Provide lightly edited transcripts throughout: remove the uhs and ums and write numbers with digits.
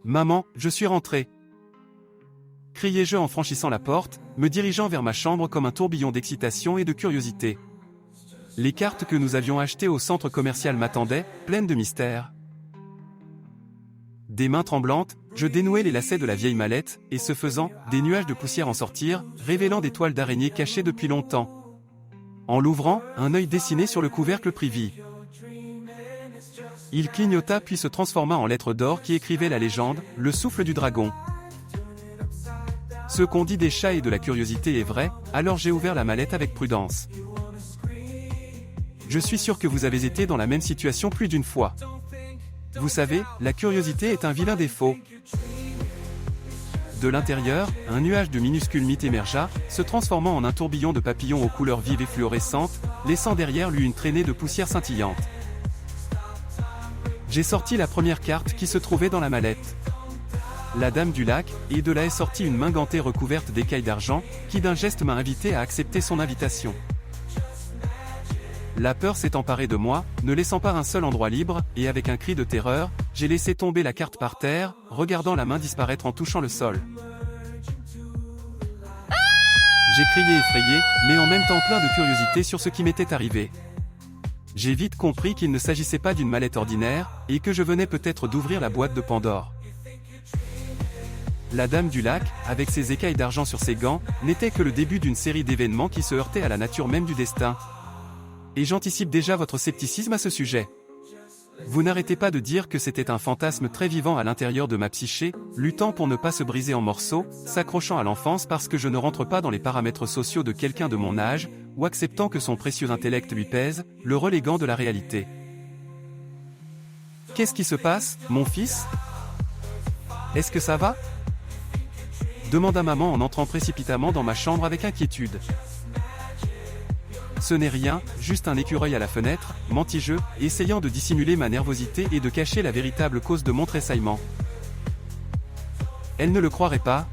Maman, je suis rentré. Criai-je en franchissant la porte, me dirigeant vers ma chambre comme un tourbillon d'excitation et de curiosité. Les cartes que nous avions achetées au centre commercial m'attendaient, pleines de mystères. Des mains tremblantes, je dénouai les lacets de la vieille mallette, et ce faisant, des nuages de poussière en sortirent, révélant des toiles d'araignée cachées depuis longtemps. En l'ouvrant, un œil dessiné sur le couvercle prit vie. Il clignota puis se transforma en lettres d'or qui écrivaient la légende, le souffle du dragon. Ce qu'on dit des chats et de la curiosité est vrai, alors j'ai ouvert la mallette avec prudence. Je suis sûr que vous avez été dans la même situation plus d'une fois. Vous savez, la curiosité est un vilain défaut. De l'intérieur, un nuage de minuscules mythes émergea, se transformant en un tourbillon de papillons aux couleurs vives et fluorescentes, laissant derrière lui une traînée de poussière scintillante. J'ai sorti la première carte qui se trouvait dans la mallette. La dame du lac, et de là est sortie une main gantée recouverte d'écailles d'argent, qui d'un geste m'a invité à accepter son invitation. La peur s'est emparée de moi, ne laissant pas un seul endroit libre, et avec un cri de terreur, j'ai laissé tomber la carte par terre, regardant la main disparaître en touchant le sol. J'ai crié effrayé, mais en même temps plein de curiosité sur ce qui m'était arrivé. J'ai vite compris qu'il ne s'agissait pas d'une mallette ordinaire, et que je venais peut-être d'ouvrir la boîte de Pandore. La dame du lac, avec ses écailles d'argent sur ses gants, n'était que le début d'une série d'événements qui se heurtaient à la nature même du destin. Et j'anticipe déjà votre scepticisme à ce sujet. Vous n'arrêtez pas de dire que c'était un fantasme très vivant à l'intérieur de ma psyché, luttant pour ne pas se briser en morceaux, s'accrochant à l'enfance parce que je ne rentre pas dans les paramètres sociaux de quelqu'un de mon âge, ou acceptant que son précieux intellect lui pèse, le reléguant de la réalité. Qu'est-ce qui se passe, mon fils? Est-ce que ça va? Demanda maman en entrant précipitamment dans ma chambre avec inquiétude. Ce n'est rien, juste un écureuil à la fenêtre, mentis-je, essayant de dissimuler ma nervosité et de cacher la véritable cause de mon tressaillement. Elle ne le croirait pas.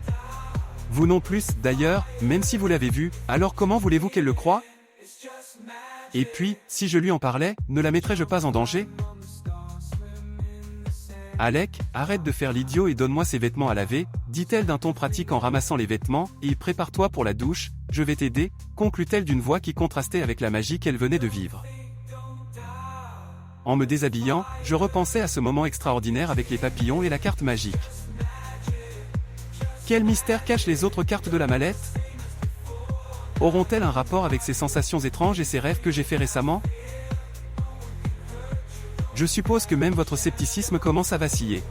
Vous non plus, d'ailleurs, même si vous l'avez vu, alors comment voulez-vous qu'elle le croie? Et puis, si je lui en parlais, ne la mettrais-je pas en danger? Alec, arrête de faire l'idiot et donne-moi ces vêtements à laver, dit-elle d'un ton pratique en ramassant les vêtements, et prépare-toi pour la douche, je vais t'aider, conclut-elle d'une voix qui contrastait avec la magie qu'elle venait de vivre. En me déshabillant, je repensais à ce moment extraordinaire avec les papillons et la carte magique. Quel mystère cachent les autres cartes de la mallette? Auront-elles un rapport avec ces sensations étranges et ces rêves que j'ai faits récemment? Je suppose que même votre scepticisme commence à vaciller.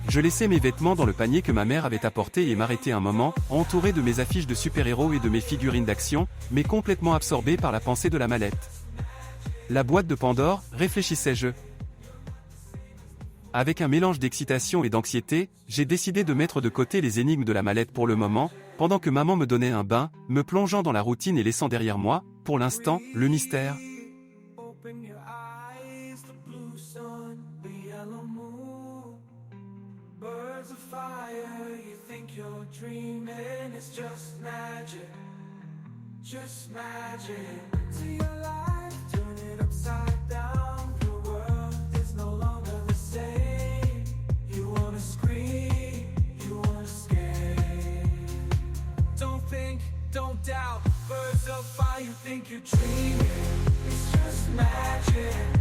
Je laissai mes vêtements dans le panier que ma mère avait apporté et m'arrêtai un moment, entouré de mes affiches de super-héros et de mes figurines d'action, mais complètement absorbé par la pensée de la mallette. La boîte de Pandore, réfléchissais-je. Avec un mélange d'excitation et d'anxiété, j'ai décidé de mettre de côté les énigmes de la mallette pour le moment, pendant que maman me donnait un bain, me plongeant dans la routine et laissant derrière moi, pour l'instant, le mystère. Just magic to your life, turn it upside down. Your world is no longer the same. You wanna scream, you wanna escape. Don't think, don't doubt. Birds of fire, you think you're dreaming. It's just magic.